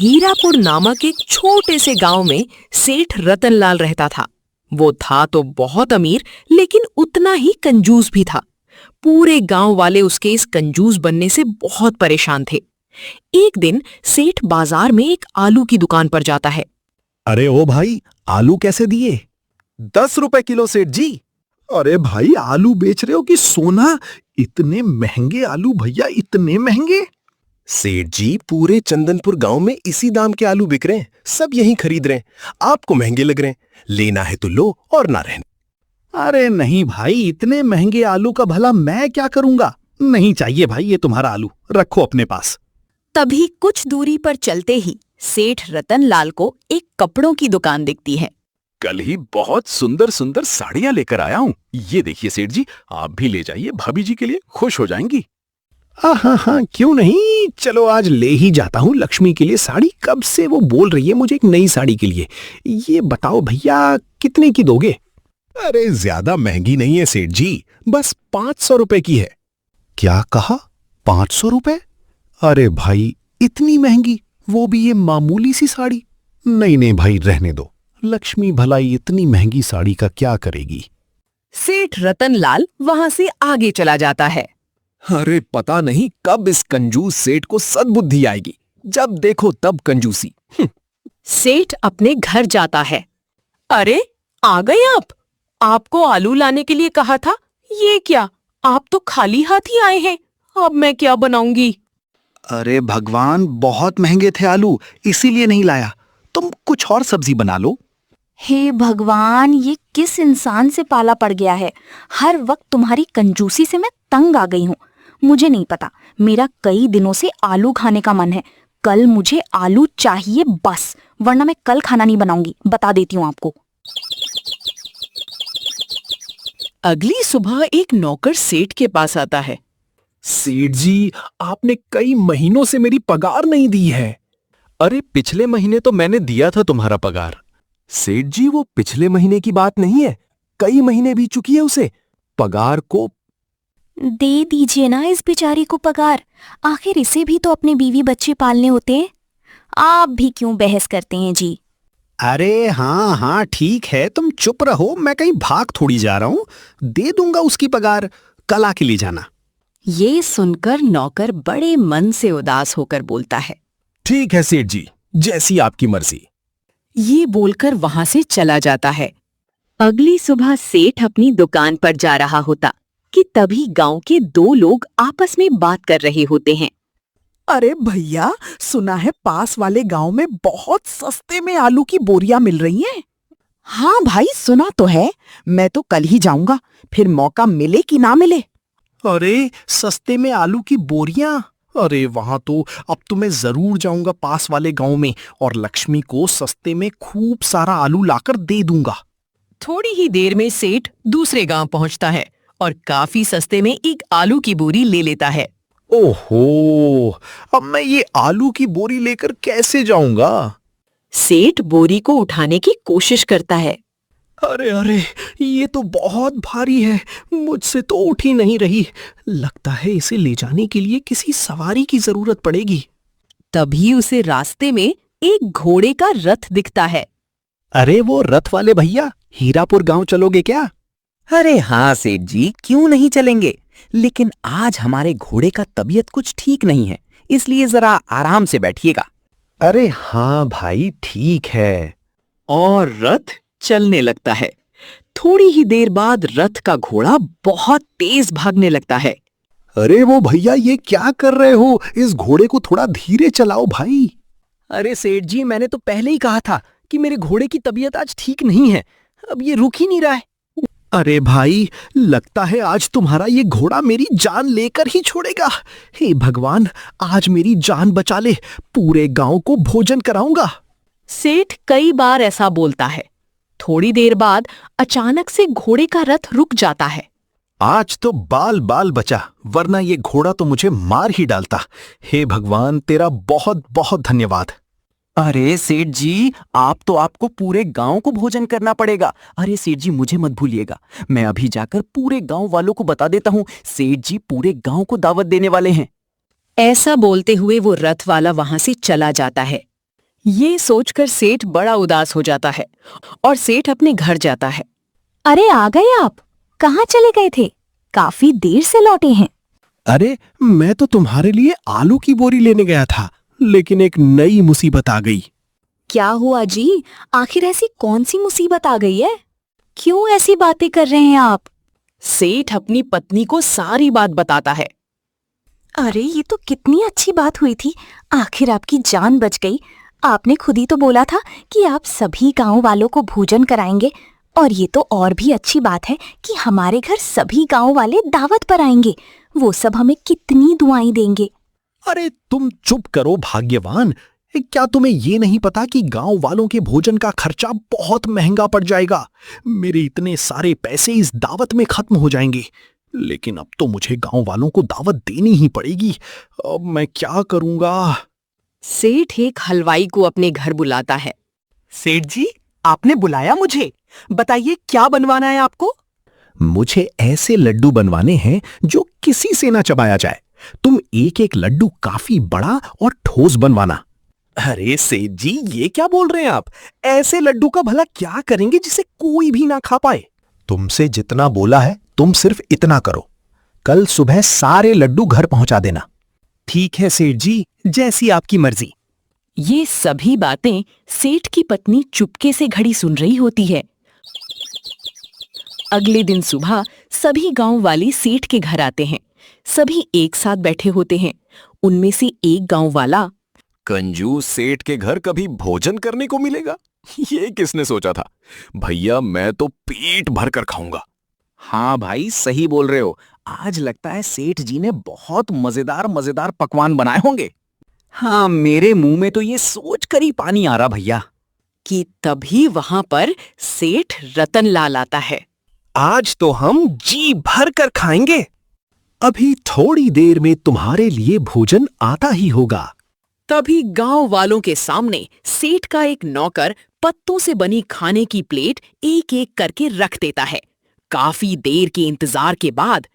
हीरापुर नामक एक छोटे से गांव में सेठ रतनलाल रहता था। वो था तो बहुत अमीर, लेकिन उतना ही कंजूस भी था। पूरे गांव वाले उसके इस कंजूस बनने से बहुत परेशान थे। एक दिन सेठ बाजार में एक आलू की दुकान पर जाता है। अरे ओ भाई, आलू कैसे दिए? 10 रुपए किलो सेठ जी। अरे भाई, आलू बेच रहे हो कि सोना? इतने महंगे आलू भैया, इतने महंगे? सेठ जी, पूरे चंदनपुर गांव में इसी दाम के आलू बिक रहे हैं। सब यही खरीद रहे हैं। आपको महंगे लग रहे हैं, लेना है तो लो और ना रहने। अरे नहीं भाई, इतने महंगे आलू का भला मैं क्या करूंगा? नहीं चाहिए भाई ये तुम्हारा आलू, रखो अपने पास। तभी कुछ दूरी पर चलते ही सेठ रतनलाल को एक कपड़ों की दुकान दिखती है। कल ही बहुत सुंदर सुंदर साड़ियां लेकर आया हूँ। ये देखिए सेठ जी, आप भी ले जाइए, भाभी जी के लिए खुश हो जाएंगी। हाँ हाँ, क्यों नहीं, चलो आज ले ही जाता हूँ लक्ष्मी के लिए साड़ी। कब से वो बोल रही है मुझे एक नई साड़ी के लिए। ये बताओ भैया, कितने की दोगे? अरे ज्यादा महंगी नहीं है सेठ जी, बस 500 रुपए की है। क्या कहा? 500 रुपए? अरे भाई, इतनी महंगी, वो भी ये मामूली सी साड़ी? नहीं नहीं भाई, रहने दो। लक्ष्मी भलाई इतनी महंगी साड़ी का क्या करेगी? सेठ रतनलाल वहां से आगे चला जाता है। अरे पता नहीं कब इस कंजूस सेठ को सद्बुद्धि आएगी। जब देखो तब कंजूसी। सेठ अपने घर जाता है। अरे आ गए आप? आपको आलू लाने के लिए कहा था। ये क्या, आप तो खाली हाथ ही आए हैं। अब मैं क्या बनाऊंगी? अरे भगवान, बहुत महंगे थे आलू, इसीलिए नहीं लाया। तुम कुछ और सब्जी बना लो। हे भगवान, ये किस इंसान से पाला पड़ गया है। हर वक्त तुम्हारी कंजूसी से मैं तंग आ गई हूँ। मुझे नहीं पता, मेरा कई दिनों से आलू खाने का मन है। कल मुझे आलू चाहिए बस, वरना मैं कल खाना नहीं बनाऊंगी, बता देती हूँ आपको। अगली सुबह एक नौकर सेठ के पास आता है। सेठ जी, आपने कई महीनों से मेरी पगार नहीं दी है। अरे पिछले महीने तो मैंने दिया था तुम्हारा पगार। सेठ जी, वो पिछले महीने की बात नहीं है, कई महीने बीत चुकी है उसे। पगार को दे दीजिए ना इस बेचारी को पगार, आखिर इसे भी तो अपने बीवी बच्चे पालने होते हैं। आप भी क्यों बहस करते हैं जी? अरे हाँ हाँ ठीक है, तुम चुप रहो, मैं कहीं भाग थोड़ी जा रहा हूँ। दे दूंगा उसकी पगार, कल आके ले जाना। ये सुनकर नौकर बड़े मन से उदास होकर बोलता है, ठीक है सेठ जी, जैसी आपकी मर्जी। ये बोलकर वहां से चला जाता है। अगली सुबह सेठ अपनी दुकान पर जा रहा होता कि तभी गांव के दो लोग आपस में बात कर रहे होते हैं। अरे भैया, सुना है पास वाले गांव में बहुत सस्ते में आलू की बोरियां मिल रही हैं। हाँ भाई, सुना तो है। मैं तो कल ही जाऊंगा, फिर मौका मिले कि ना मिले। अरे सस्ते में आलू की बोरियां? अरे वहां तो अब तो मैं जरूर जाऊंगा पास वाले गांव में, और लक्ष्मी को सस्ते में खूब सारा आलू लाकर दे दूंगा। थोड़ी ही देर में सेठ दूसरे गांव पहुंचता है और काफी सस्ते में एक आलू की बोरी ले लेता है। ओहो, अब मैं ये आलू की बोरी लेकर कैसे जाऊंगा? सेठ बोरी को उठाने की कोशिश करता है। अरे अरे, ये तो बहुत भारी है, मुझसे तो उठ ही नहीं रही। लगता है इसे ले जाने के लिए किसी सवारी की जरूरत पड़ेगी। तभी उसे रास्ते में एक घोड़े का रथ दिखता है। अरे वो रथ वाले भैया, हीरापुर गांव चलोगे क्या? अरे हाँ सेठ जी, क्यों नहीं चलेंगे, लेकिन आज हमारे घोड़े का तबीयत कुछ ठीक नहीं है, इसलिए जरा आराम से बैठिएगा। अरे हाँ भाई, ठीक है। और रथ चलने लगता है। थोड़ी ही देर बाद रथ का घोड़ा बहुत तेज भागने लगता है। अरे वो भैया, ये क्या कर रहे हो? इस घोड़े को थोड़ा धीरे चलाओ भाई। अरे सेठ जी, मैंने तो पहले ही कहा था कि मेरे घोड़े की तबीयत आज ठीक नहीं है, अब ये रुक ही नहीं रहा है। अरे भाई, लगता है आज तुम्हारा ये घोड़ा मेरी जान लेकर ही छोड़ेगा। हे भगवान, आज मेरी जान बचा ले, पूरे गांव को भोजन कराऊंगा। सेठ कई बार ऐसा बोलता है। थोड़ी देर बाद अचानक से घोड़े का रथ रुक जाता है। आज तो बाल बाल बचा, वरना ये घोड़ा तो मुझे मार ही डालता। हे भगवान, तेरा बहुत बहुत धन्यवाद। अरे सेठ जी, आप तो आपको पूरे गांव को भोजन करना पड़ेगा। अरे सेठ जी, मुझे मत भूलिएगा, मैं अभी जाकर पूरे गांव वालों को बता देता हूँ, सेठ जी पूरे गांव को दावत देने वाले हैं। ऐसा बोलते हुए वो रथ वाला वहां से चला जाता है। ये सोचकर सेठ बड़ा उदास हो जाता है और सेठ अपने घर जाता है। अरे आ गए आप? कहाँ चले गए थे? काफी देर से लौटे हैं। अरे मैं तो तुम्हारे लिए आलू की बोरी लेने गया था, लेकिन एक नई मुसीबत आ गई। क्या हुआ जी? आखिर ऐसी कौन सी मुसीबत आ गई है? क्यों ऐसी बातें कर रहे हैं आप? सेठ अपनी पत्नी को सारी बात बताता है। अरे ये तो कितनी अच्छी बात हुई थी, आखिर आपकी जान बच गई। आपने खुद ही तो बोला था कि आप सभी गांव वालों को भोजन कराएंगे, और ये तो और भी अच्छी बात है कि हमारे घर सभी गांव वाले दावत पर आएंगे। वो सब हमें कितनी दुआएं देंगे। अरे तुम चुप करो भाग्यवान, क्या तुम्हें ये नहीं पता कि गांव वालों के भोजन का खर्चा बहुत महंगा पड़ जाएगा? मेरे इतने सारे पैसे इस दावत में खत्म हो जाएंगे। लेकिन अब तो मुझे गांव वालों को दावत देनी ही पड़ेगी। अब मैं क्या करूंगा? सेठ एक हलवाई को अपने घर बुलाता है। सेठ जी, आपने बुलाया मुझे? बताइए क्या बनवाना है आपको? मुझे ऐसे लड्डू बनवाने हैं जो किसी से ना चबाया जाए। तुम एक एक लड्डू काफी बड़ा और ठोस बनवाना। अरे सेठ जी, ये क्या बोल रहे हैं आप? ऐसे लड्डू का भला क्या करेंगे जिसे कोई भी ना खा पाए? तुमसे जितना बोला है तुम सिर्फ इतना करो। कल सुबह सारे लड्डू घर पहुंचा देना। ठीक है सेठ जी, जैसी आपकी मर्जी। ये सभी बातें सेठ की पत्नी चुपके से घड़ी सुन रही होती है। अगले दिन सुबह सभी गांव वाले सेठ के घर आते हैं। सभी एक साथ बैठे होते हैं। उनमें से एक गांव वाला, कंजूस सेठ के घर कभी भोजन करने को मिलेगा? ये किसने सोचा था? भैया मैं तो पेट भर कर खाऊंगा। हाँ भाई, सही बोल रहे हो। आज लगता है सेठ जी ने बहुत मजेदार मजेदार पकवान बनाए होंगे। हाँ, मेरे मुंह में तो ये सोच कर ही पानी आ रहा भैया। कि तभी वहां पर सेठ रतनलाल आता है। आज तो हम जी भर कर खाएंगे। अभी थोड़ी देर में तुम्हारे लिए भोजन आता ही होगा। तभी गांव वालों के सामने सेठ का एक नौकर पत्तों से बनी खाने की प्लेट एक एक करके रख देता है। काफी देर के इंतजार के बाद,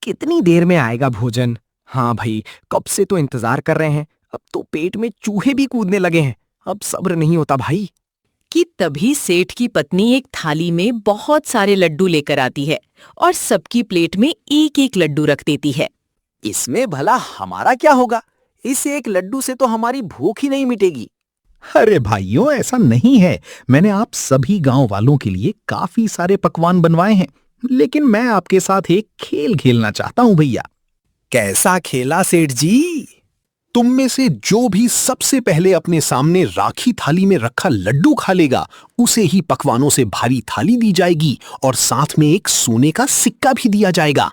कितनी देर में आएगा भोजन? हाँ भाई, कब से तो इंतजार कर रहे हैं। अब तो पेट में चूहे भी कूदने लगे हैं। अब सब्र नहीं होता भाई। कि तभी सेठ की पत्नी एक थाली में बहुत सारे लड्डू लेकर आती है और सबकी प्लेट में एक एक लड्डू रख देती है। इसमें भला हमारा क्या होगा? इस एक लड्डू से तो हमारी भूख ही नहीं मिटेगी। अरे भाइयों, ऐसा नहीं है। मैंने आप सभी गांव वालों के लिए काफी सारे पकवान बनवाए हैं, लेकिन मैं आपके साथ एक खेल खेलना चाहता हूं भैया। कैसा खेला सेठ जी? तुम में से जो भी सबसे पहले अपने सामने राखी थाली में रखा लड्डू खा लेगा, उसे ही पकवानों से भारी थाली दी जाएगी और साथ में एक सोने का सिक्का भी दिया जाएगा।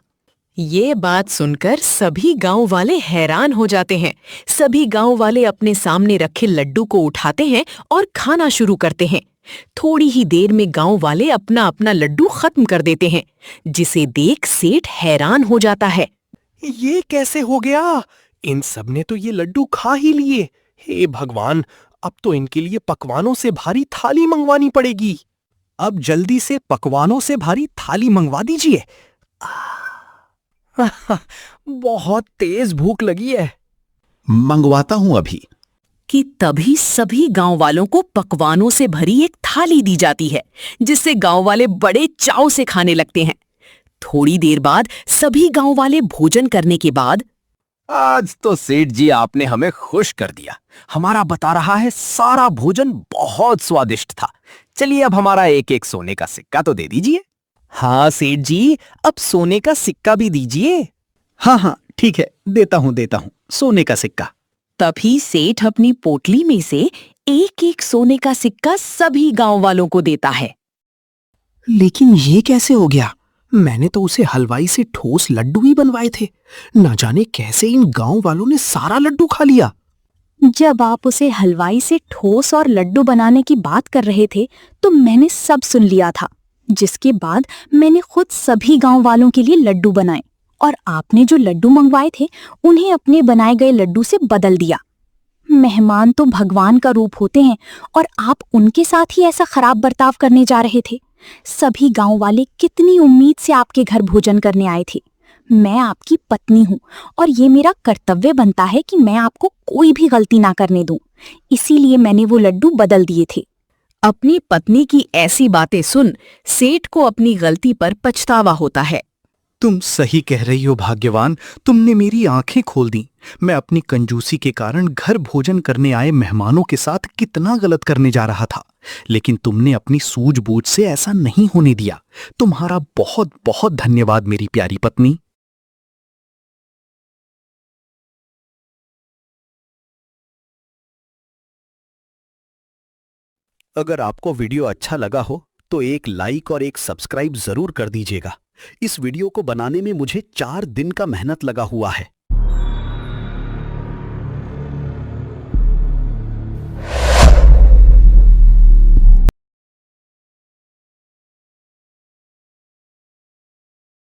ये बात सुनकर सभी गांव वाले हैरान हो जाते हैं। सभी गांव वाले अपने सामने रखे लड्डू को उठाते हैं और खाना शुरू करते हैं। थोड़ी ही देर में गांव वाले अपना अपना लड्डू खत्म कर देते हैं, जिसे देख सेठ हैरान हो जाता है। ये कैसे हो गया? इन सब ने तो ये लड्डू खा ही लिए। हे भगवान, अब तो इनके लिए पकवानों से भारी थाली मंगवानी पड़ेगी। अब जल्दी से पकवानों से भारी थाली मंगवा दीजिए। बहुत तेज भूख लगी है। मंगवाता हूं अभी। कि तभी सभी गांव वालों को पकवानों से भरी एक थाली दी जाती है, जिससे गांव वाले बड़े चाव से खाने लगते हैं। थोड़ी देर बाद सभी गांव वाले भोजन करने के बाद, आज तो सेठ जी आपने हमें खुश कर दिया। हमारा बता रहा है सारा भोजन बहुत स्वादिष्ट था। चलिए अब हमारा एक एक सोने का सिक्का तो दे दीजिए। हाँ सेठ जी, अब सोने का सिक्का भी दीजिए। हाँ हाँ ठीक है, देता हूं सोने का सिक्का। तभी सेठ अपनी पोटली में से एक एक सोने का सिक्का सभी गांव वालों को देता है। लेकिन ये कैसे हो गया? मैंने तो उसे हलवाई से ठोस लड्डू ही बनवाए थे। न जाने कैसे इन गांव वालों ने सारा लड्डू खा लिया। जब आप उसे हलवाई से ठोस और लड्डू बनाने की बात कर रहे थे तो मैंने सब सुन लिया था, जिसके बाद मैंने खुद सभी गांव वालों के लिए लड्डू बनाए और आपने जो लड्डू मंगवाए थे उन्हें अपने बनाए गए लड्डू से बदल दिया। मेहमान तो भगवान का रूप होते हैं और आप उनके साथ ही ऐसा खराब बर्ताव करने जा रहे थे। सभी गांव वाले कितनी उम्मीद से आपके घर भोजन करने आए थे, मैं आपकी पत्नी हूँ और ये मेरा कर्तव्य बनता है कि मैं आपको कोई भी गलती ना करने दूं। इसीलिए मैंने वो लड्डू बदल दिए थे। अपनी पत्नी की ऐसी बातें सुन सेठ को अपनी गलती पर पछतावा होता है। तुम सही कह रही हो भाग्यवान, तुमने मेरी आंखें खोल दी। मैं अपनी कंजूसी के कारण घर भोजन करने आए मेहमानों के साथ कितना गलत करने जा रहा था, लेकिन तुमने अपनी सूझबूझ से ऐसा नहीं होने दिया। तुम्हारा बहुत बहुत धन्यवाद मेरी प्यारी पत्नी। अगर आपको वीडियो अच्छा लगा हो तो एक लाइक और एक सब्सक्राइब जरूर कर दीजिएगा। इस वीडियो को बनाने में मुझे 4 दिन का मेहनत लगा हुआ है।